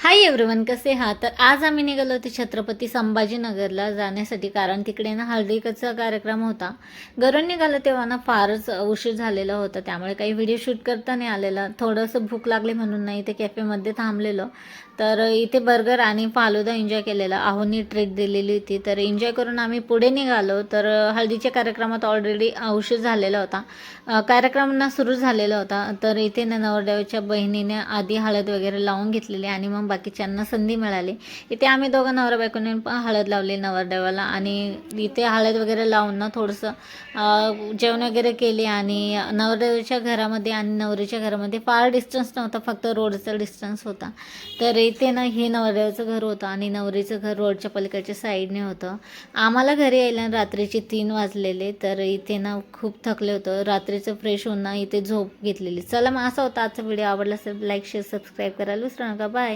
Hi everyone, कसे आहात? तर आज आम्ही निघालो होतो छत्रपती संभाजीनगरला जाण्यासाठी, कारण तिकडे ना हळदीचा कार्यक्रम होता. घरून निघालो तेव्हा ना फारच उशीर झालेला होता, त्यामुळे काही व्हिडिओ शूट करता नाही आलेला. थोडंसं भूक लागली म्हणून नाही इथे कॅफेमध्ये थांबलेलो. तर इथे बर्गर आणि फालुदा एन्जॉय केलेला. आहोंनी ट्रीट दिलेली होती, तर एन्जॉय करून आम्ही पुढे निघालो. तर हळदीच्या कार्यक्रमात ऑलरेडी उशीर झालेला होता. कार्यक्रम सुरू झालेला होता. तर इथे ना नवरदेवाच्या बहिणीने आधी हळद वगैरे लावून घेतलेली आणि मग बाकीच्यांना संधी मिळाली. इथे आम्ही दोघं नवरा बायकोने हळद लावली नवरदेवाला, आणि इथे हळद वगैरे लावून ना थोडंसं जेवण वगैरे केले. आणि नवरदेवाच्या घरामध्ये आणि नवरीच्या घरामध्ये फार डिस्टन्स नव्हता, फक्त रोडचा डिस्टन्स होता. तर इथे ना हे नवरदेवाचं घर होतं आणि नवरीचं घर रोडच्या पलीकडच्या साईडने होतं. आम्हाला घरी यायला रात्रीचे 3 वाजलेले. तर इथे ना खूप थकले होतं. रात्रीचं फ्रेश होऊन ना इथे झोप घेतलेली. चला मग असा होता आजचा व्हिडिओ. आवडला असेल लाईक शेअर सबस्क्राईब करायला विसरू नका. बाय.